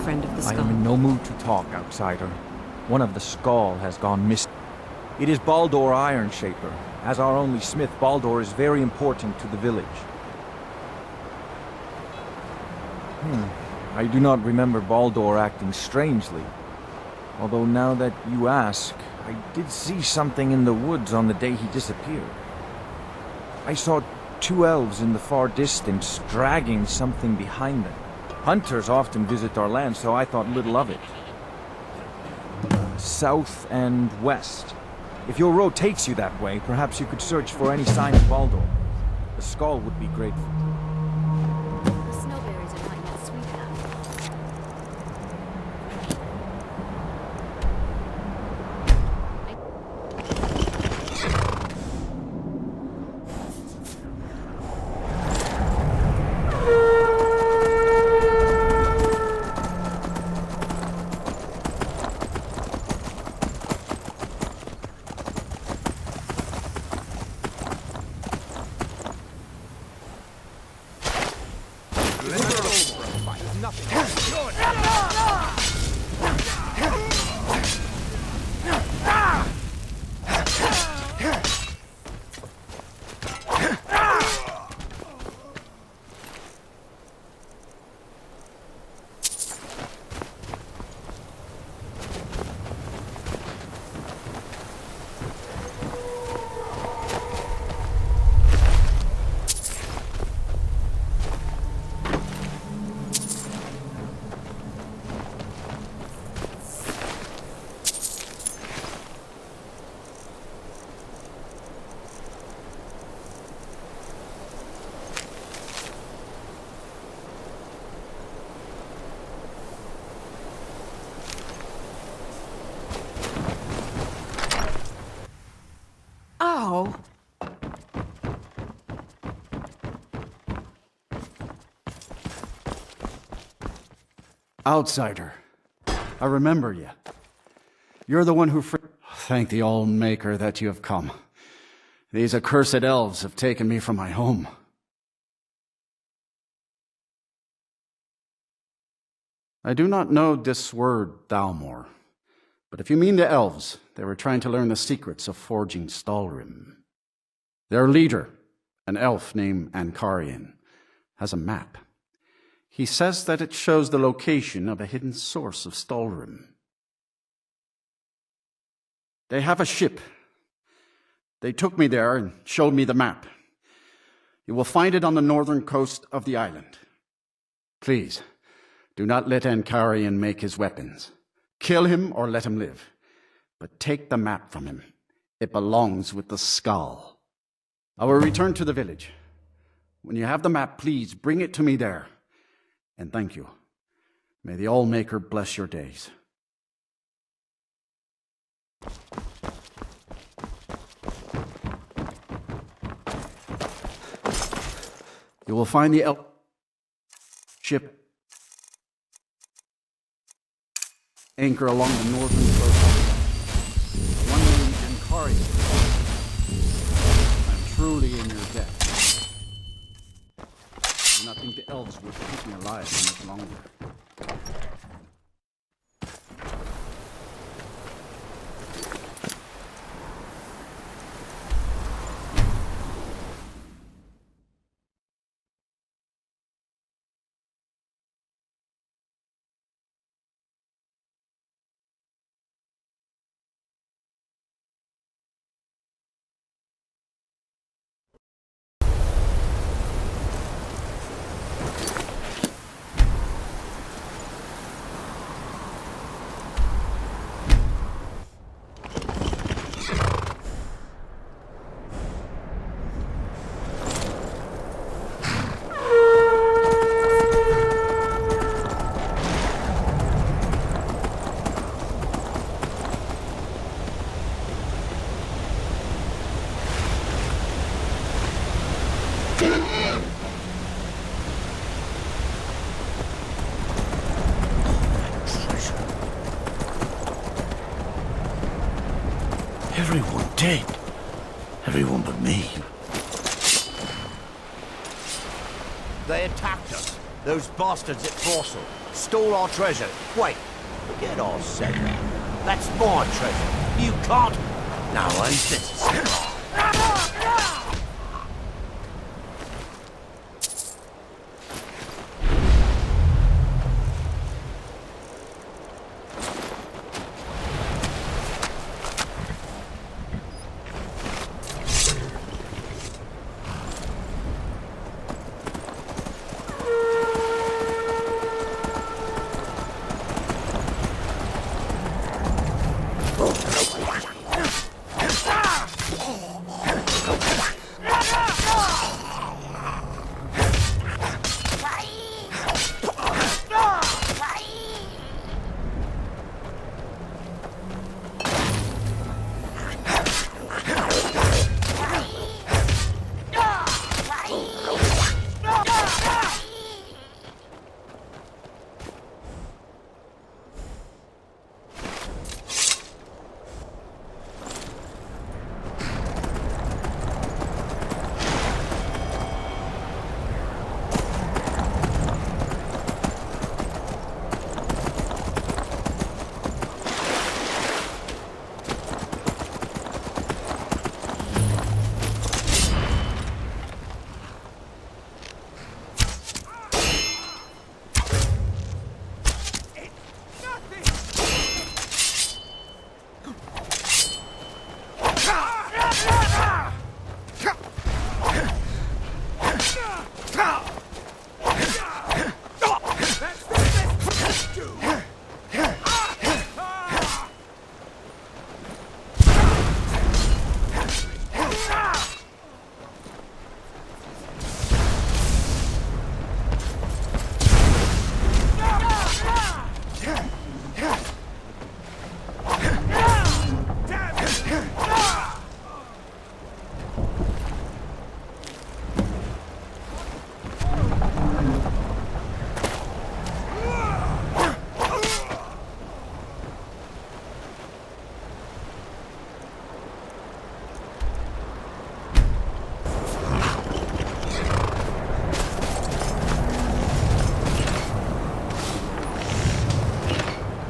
friend of the I skull? am in no mood to talk, outsider. One of the skull has gone missing. It is Baldur Iron Shaper. As our only smith, Baldur is very important to the village. I do not remember Baldur acting strangely. Although now that you ask, I did see something in the woods on the day he disappeared. I saw two elves in the far distance dragging something behind them. Hunters often visit our land, so I thought little of it. South and west. If your road takes you that way, perhaps you could search for any sign of Baldur. The skull would be grateful. The snowberries are not yet sweet enough. Oh. Outsider. I remember you. You're the one who Thank the All-Maker that you have come. These accursed elves have taken me from my home. I do not know this word, Thalmor, but if you mean the elves, they were trying to learn the secrets of forging Stalrim. Their leader, an elf named Ankarian, has a map. He says that it shows the location of a hidden source of Stalrim. They have a ship. They took me there and showed me the map. You will find it on the northern coast of the island. Please, do not let Ankarian make his weapons. Kill him or let him live. But take the map from him. It belongs with the skull. I will return to the village. When you have the map, please bring it to me there. And thank you. May the All-Maker bless your days. You will find the ship anchor along the northern coast. One named Ankarian. I'm truly in your debt. I do not think the elves will keep me alive much longer. Everyone dead. Everyone but me. They attacked us. Those bastards at Borsal. Stole our treasure. Wait, forget all said that. That's my treasure. You can't. No, ain't this?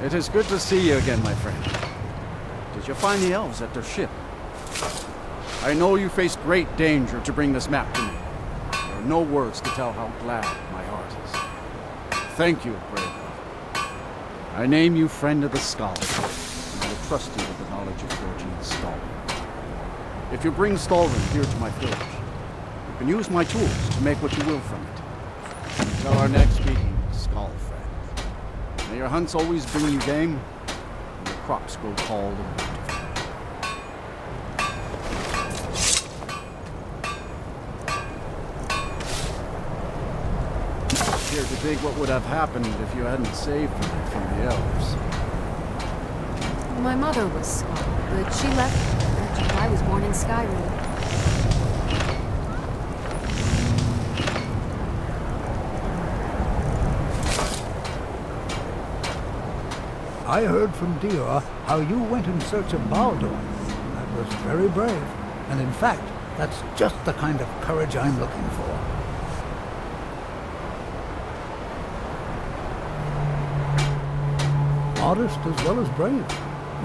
It is good to see you again, my friend. Did you find the elves at their ship? I know you faced great danger to bring this map to me. There are no words to tell how glad my heart is. Thank you, brave one. I name you friend of the scholar, and I will trust you with the knowledge of forging Stalwyn. If you bring Stalwyn here to my village, you can use my tools to make what you will from it. Until our next meeting, Skull friend. May your hunts always bring you game, and your crops grow tall and bountiful. Here to think what would have happened if you hadn't saved me from the elves. My mother was Skull, but she left and I was born in Skyrim. I heard from Dior how you went in search of Baldur. That was very brave. And in fact, that's just the kind of courage I'm looking for. Modest as well as brave.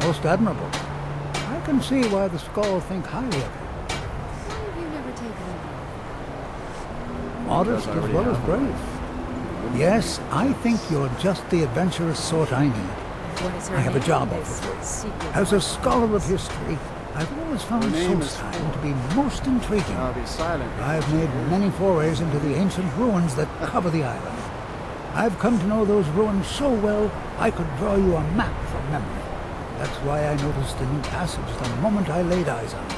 Most admirable. I can see why the Skull think highly of you. Why have you never taken me? Modest as well as brave. Yes, I think you're just the adventurous sort I need. What is her I have a name? job This offer for you. secret As a life. scholar of history, I've always found Her name is Solstheim to be most intriguing. I'll be silent. I've made many forays into the ancient ruins that cover the island. I've come to know those ruins so well, I could draw you a map from memory. That's why I noticed the new passage the moment I laid eyes on it.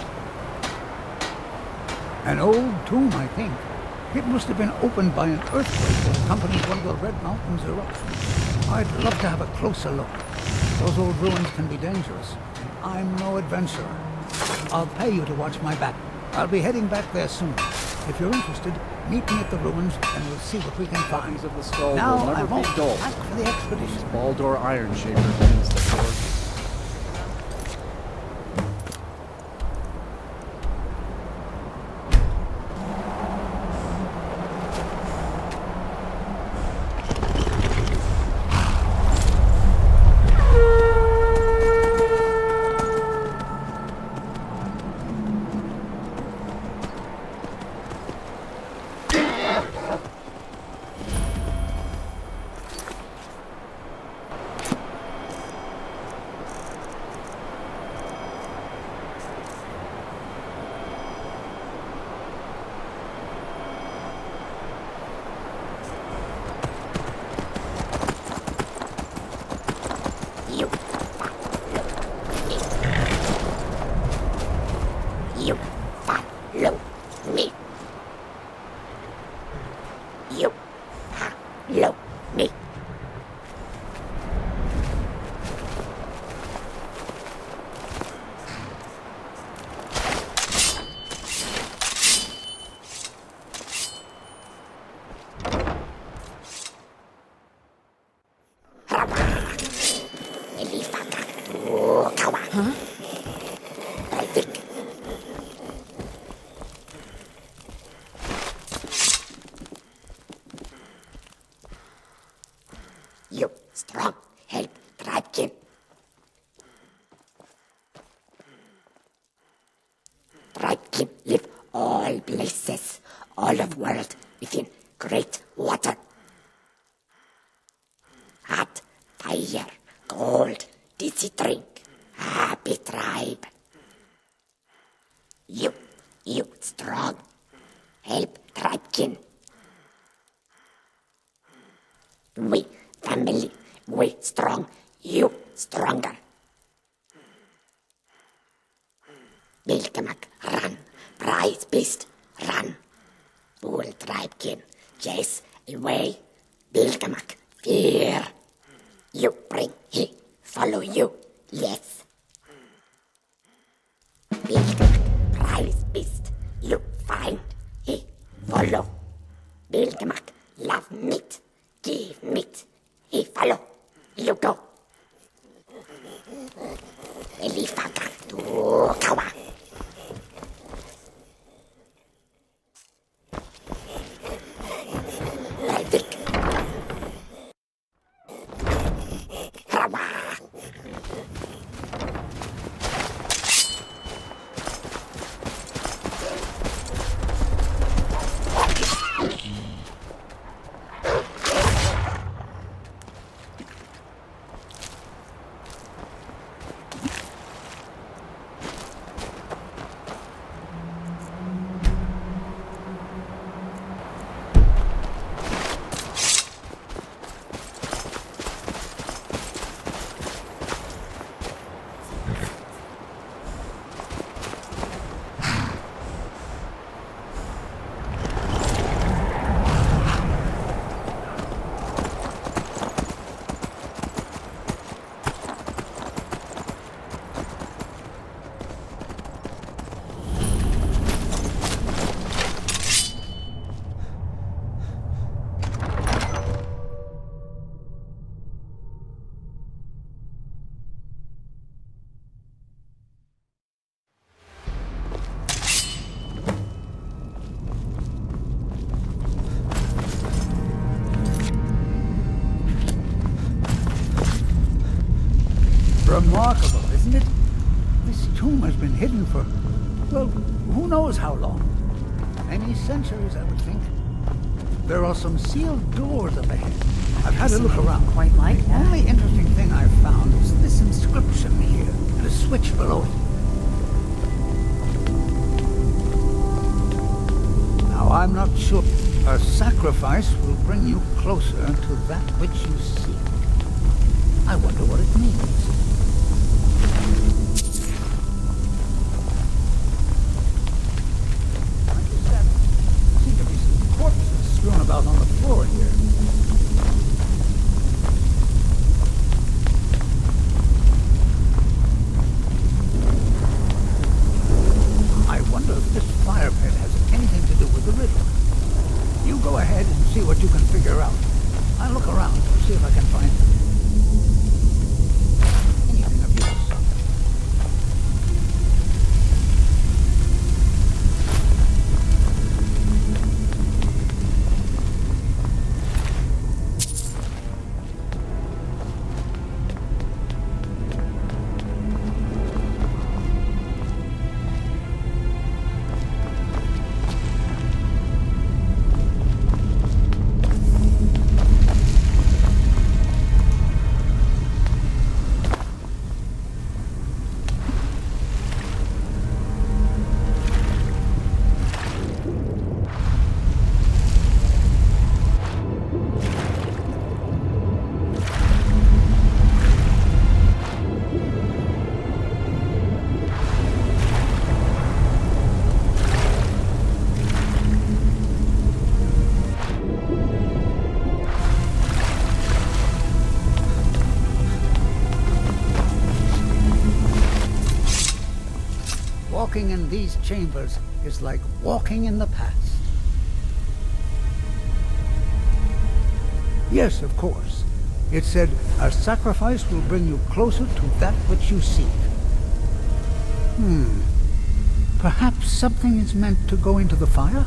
An old tomb, I think. It must have been opened by an earthquake that accompanied one of the Red Mountains eruptions. I'd love to have a closer look. Those old ruins can be dangerous. I'm no adventurer. I'll pay you to watch my back. I'll be heading back there soon. If you're interested, meet me at the ruins and we'll see what we can find. Copies of the skull Now will never I'm be off dull. back for the expedition. Baldur Ironshaper wins the forge. Follow me. You follow me. Huh? You strong, help Dragon. Dragon live all places, all of world within great water. Hot, fire, cold, dizzy drink, happy tribe. You strong, help Dragon. We family, we strong, you stronger. Bilkamak, run. Prize beast, run. Fool tribekin, chase away. Bilkamak, fear. You bring, he follow you, yes. Bilkamak, prize beast, you find, he follow. Bilkamak, love meat, give meat, he follow, you go. Elifaka to Kawa. Predict. Kawa. Remarkable, isn't it? This tomb has been hidden for, well, who knows how long. Many centuries, I would think. There are some sealed doors up ahead. I've had a look around. Quite like The that. only interesting thing I've found is this inscription here, and a switch below it. Now, I'm not sure. A sacrifice will bring you closer to that which you seek. I wonder what it means. There seem to be some corpses strewn about on the floor here. I wonder if this fire pit has anything to do with the riddle. You go ahead and see what you can figure out. I'll look around to see if I can find anything of use. walking in these chambers is like walking in the past. Yes, of course. It said, a sacrifice will bring you closer to that which you seek. Perhaps something is meant to go into the fire?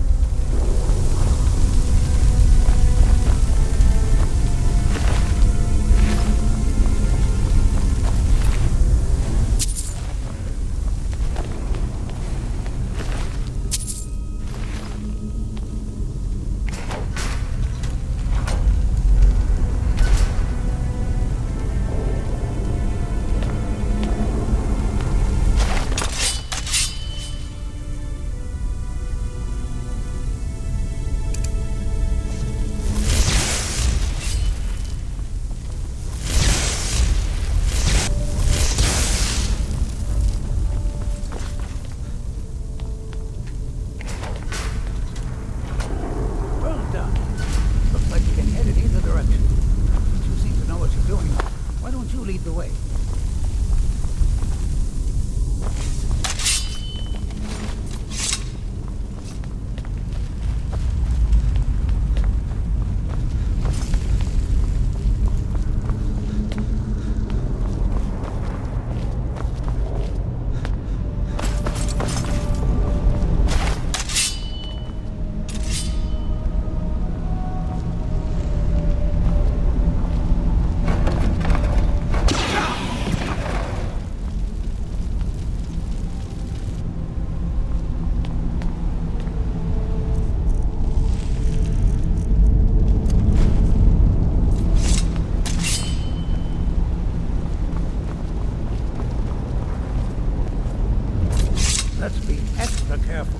Let's be extra careful.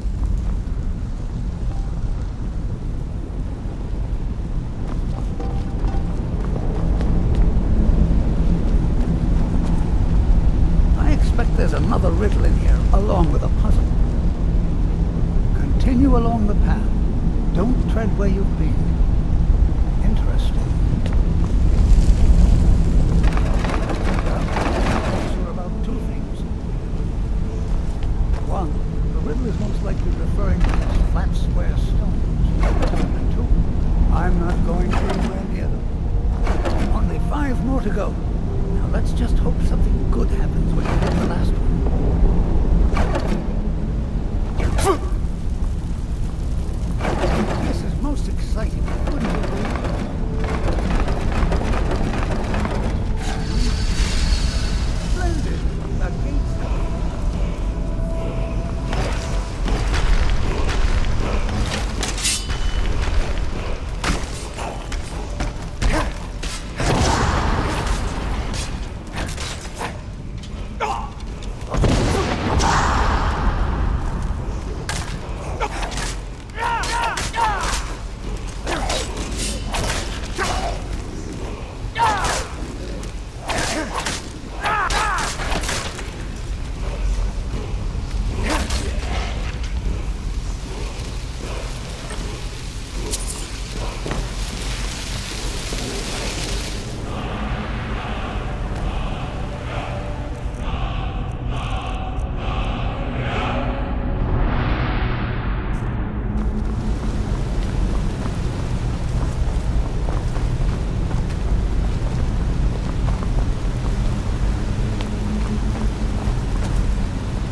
I expect there's another riddle in here, along with a puzzle. Continue along the path. Don't tread where you've been. Interesting. Sure about two things. One, the riddle is most likely referring to these flat square stones. And two, I'm not going anywhere near them. Only 5 more to go. Now let's just hope something good happens when you hit the last one. This is most exciting, wouldn't you believe? Splendid! The gates are...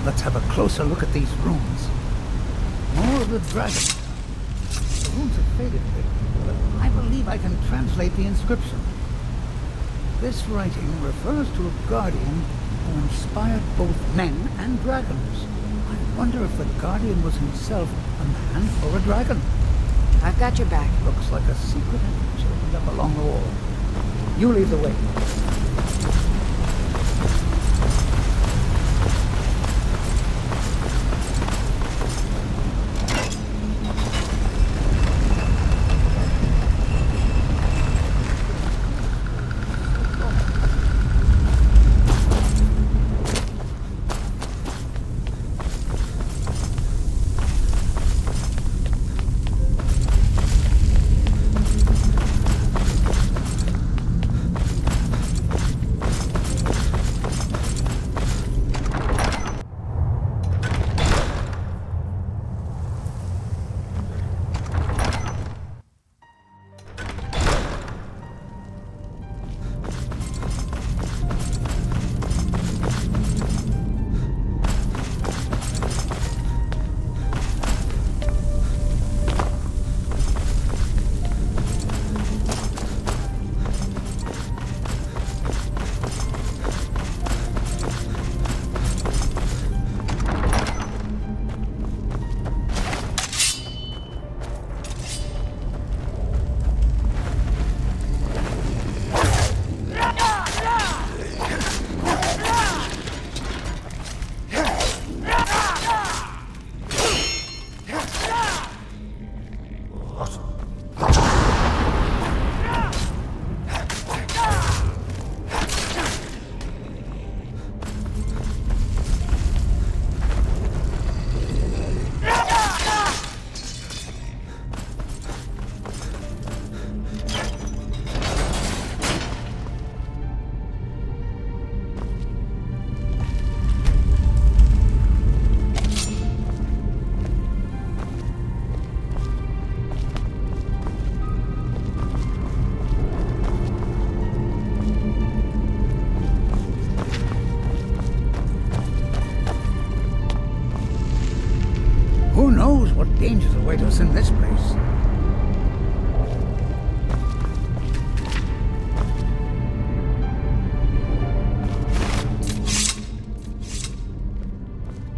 Let's have a closer look at these runes. More of the dragon. The runes have faded a bit, but I believe I can translate the inscription. This writing refers to a guardian who inspired both men and dragons. I wonder if the guardian was himself a man or a dragon. I've got your back. Looks like a secret entrance opened up along the wall. You lead the way. Who knows what dangers await us in this place?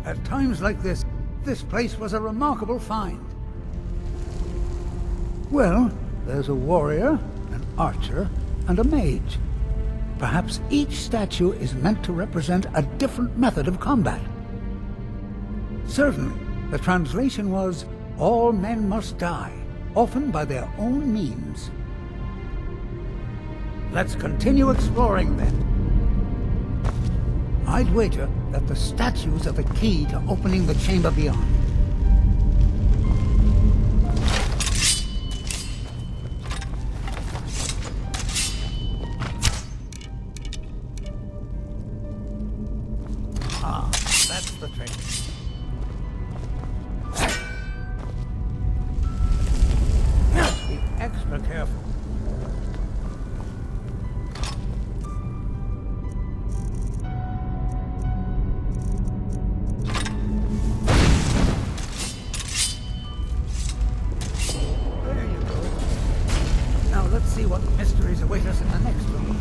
At times like this place was a remarkable find. Well, there's a warrior, an archer, and a mage. Perhaps each statue is meant to represent a different method of combat. Certainly, the translation was, "All men must die, often by their own means." Let's continue exploring then. I'd wager that the statues are the key to opening the chamber beyond. Ah, that's the trick. Let's be extra careful. There you go. Now let's see what mysteries await us in the next room.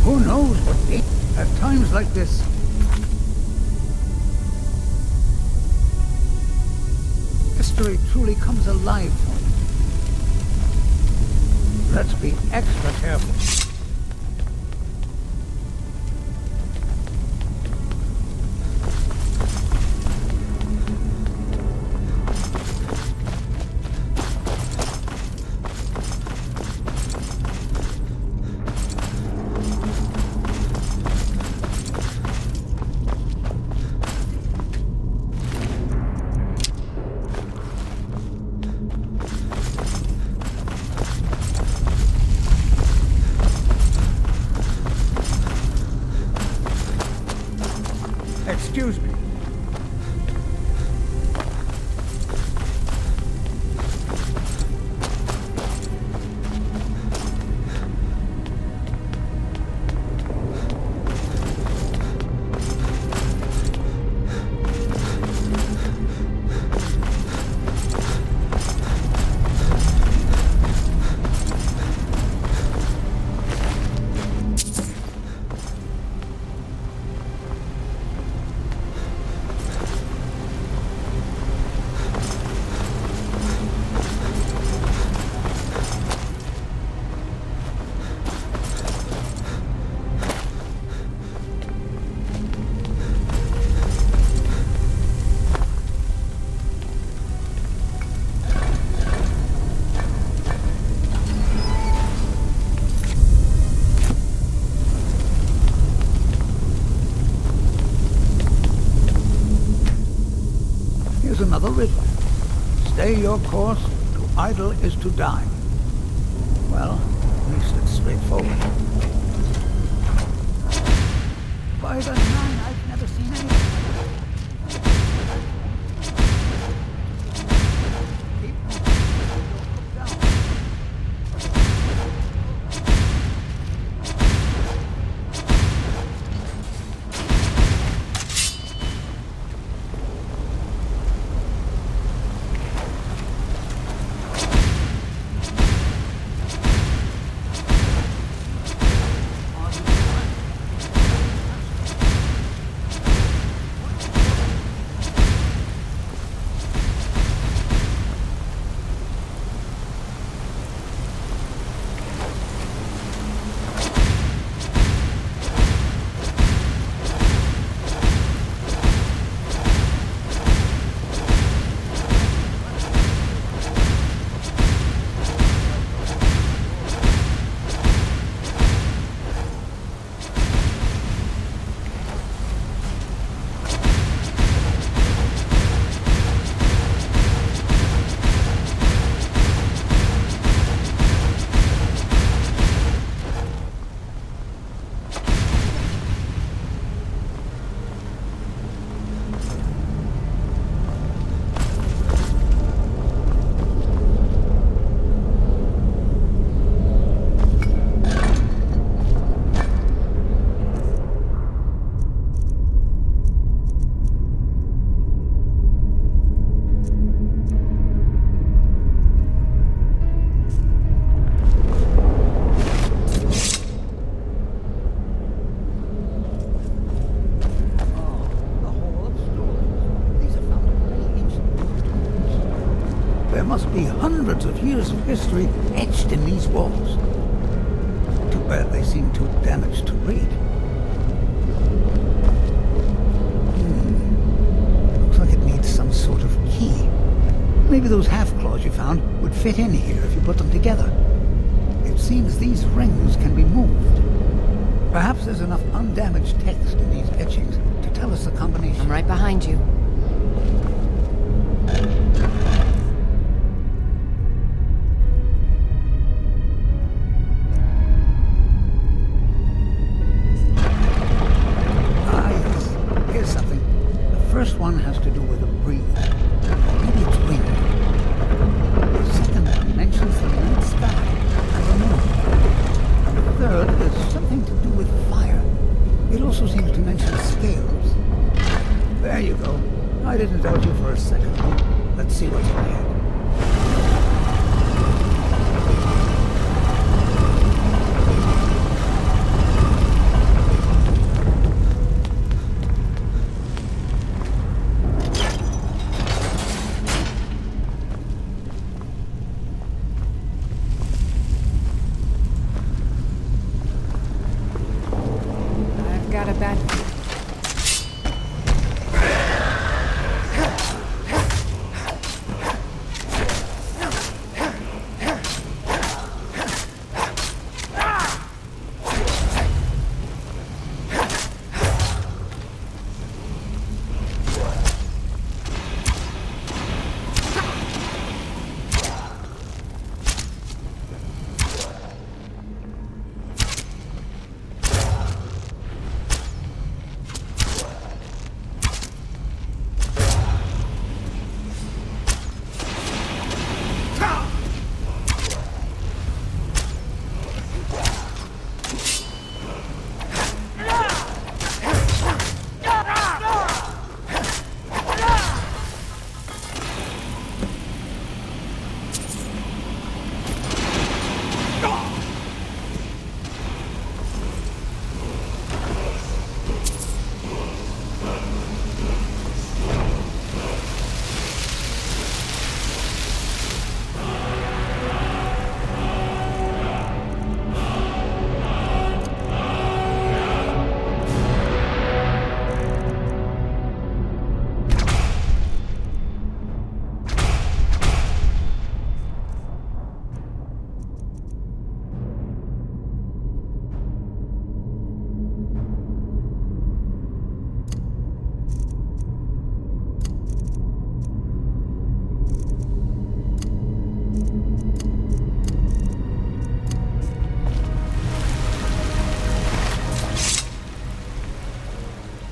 Who knows what at times like this. History truly comes alive for me. Let's be extra careful. Excuse me. Here's another riddle. Stay your course, to idle is to die. Well, at least it's straightforward. By the nine, I've never seen anything. Keep moving. Down. be hundreds of years of history etched in these walls. Too bad they seem too damaged to read. Looks like it needs some sort of key. Maybe those half-claws you found would fit in here if you put them together. It seems these rings can be moved. Perhaps there's enough undamaged text in these etchings to tell us the combination. I'm right behind you. Ah, yes. Here's something. The first one has to do with a breeze. Maybe it's wind. The second one mentions the night sky and the moon. And the third is something to do with fire. It also seems to mention scales. There you go. I didn't doubt you for a second. Let's see what's ahead. I've got a bad...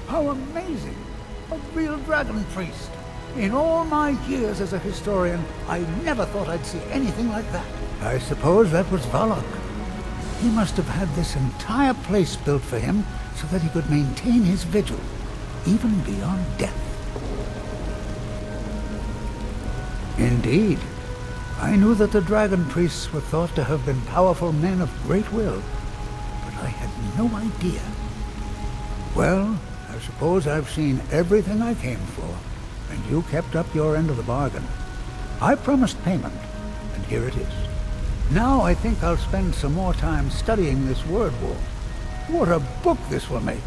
How amazing! A real dragon priest. In all my years as a historian, I never thought I'd see anything like that. I suppose that was Valak. He must have had this entire place built for him so that he could maintain his vigil, even beyond death. Indeed. I knew that the dragon priests were thought to have been powerful men of great will, but I had no idea. Well, I suppose I've seen everything I came for, and you kept up your end of the bargain. I promised payment, and here it is. Now I think I'll spend some more time studying this word wall. What a book this will make!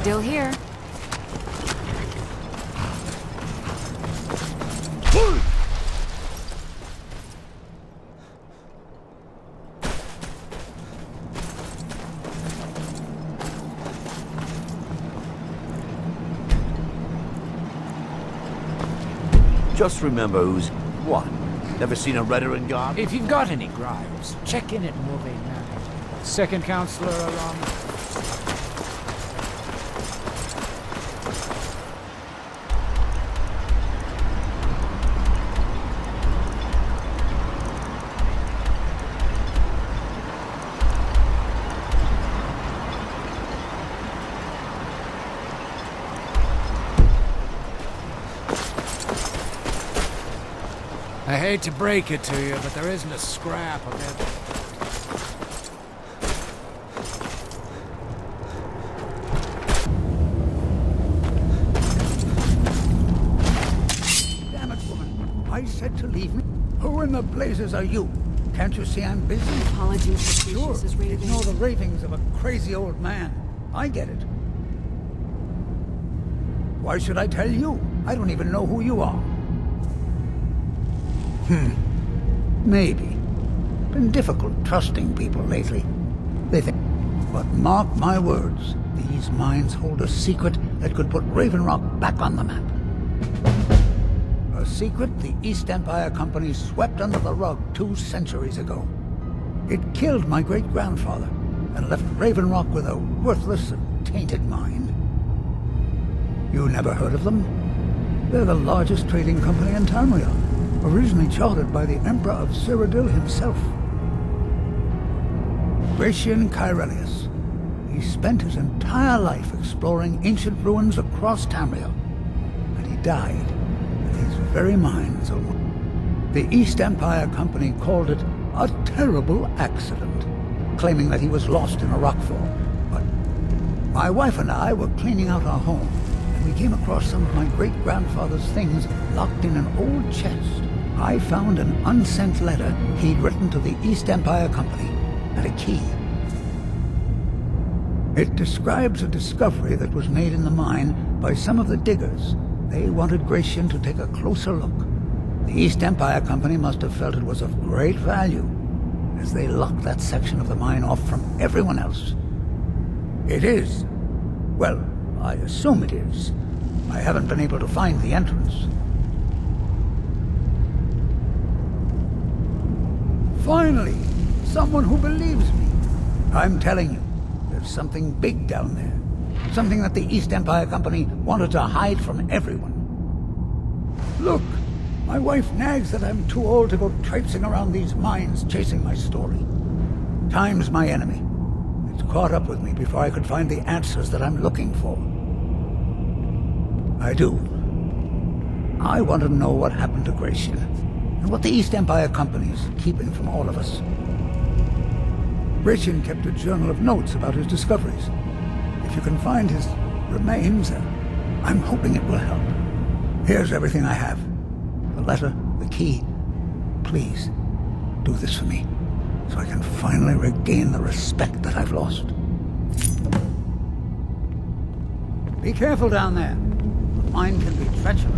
Still here. Just remember who's what. Never seen a redder in guard? If you've got any gripes, check in at Movie Night. Second counselor along. I hate to break it to you, but there isn't a scrap of it. Damn it, woman. I said to leave me. Who in the blazes are you? Can't you see I'm busy? Apologies for Sure, Lucius's raving. ignore the ravings of a crazy old man. I get it. Why should I tell you? I don't even know who you are. Maybe. Been difficult trusting people lately. They think. But mark my words, these mines hold a secret that could put Raven Rock back on the map. A secret the East Empire Company swept under the rug 2 centuries ago. It killed my great-grandfather and left Raven Rock with a worthless and tainted mine. You never heard of them? They're the largest trading company in Tamriel, originally chartered by the Emperor of Cyrodiil himself. Gratian Kyrelius. He spent his entire life exploring ancient ruins across Tamriel, and he died at these very mines alone. The East Empire Company called it a terrible accident, claiming that he was lost in a rockfall. But my wife and I were cleaning out our home, and we came across some of my great-grandfather's things locked in an old chest. I found an unsent letter he'd written to the East Empire Company, and a key. It describes a discovery that was made in the mine by some of the diggers. They wanted Gratian to take a closer look. The East Empire Company must have felt it was of great value, as they locked that section of the mine off from everyone else. It is. Well, I assume it is. I haven't been able to find the entrance. Finally, someone who believes me. I'm telling you, there's something big down there. Something that the East Empire Company wanted to hide from everyone. Look, my wife nags that I'm too old to go traipsing around these mines chasing my story. Time's my enemy. It's caught up with me before I could find the answers that I'm looking for. I do. I want to know what happened to Gratian, and what the East Empire Company's keeping from all of us. Gratian kept a journal of notes about his discoveries. If you can find his remains, I'm hoping it will help. Here's everything I have. The letter, the key. Please, do this for me, so I can finally regain the respect that I've lost. Be careful down there. The mine can be treacherous.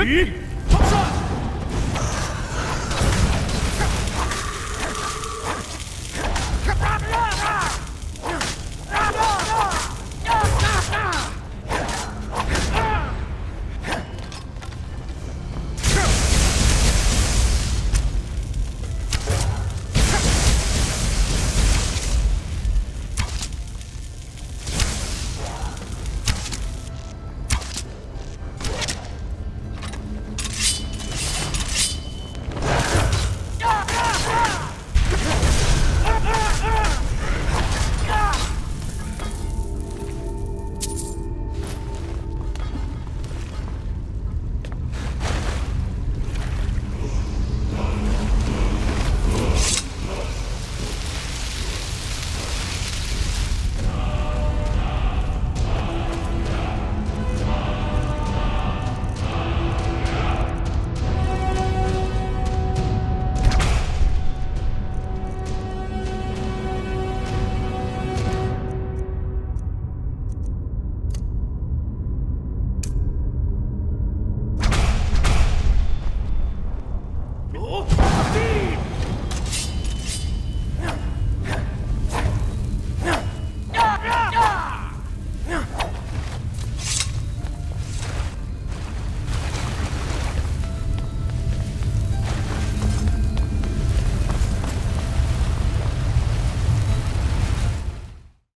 see?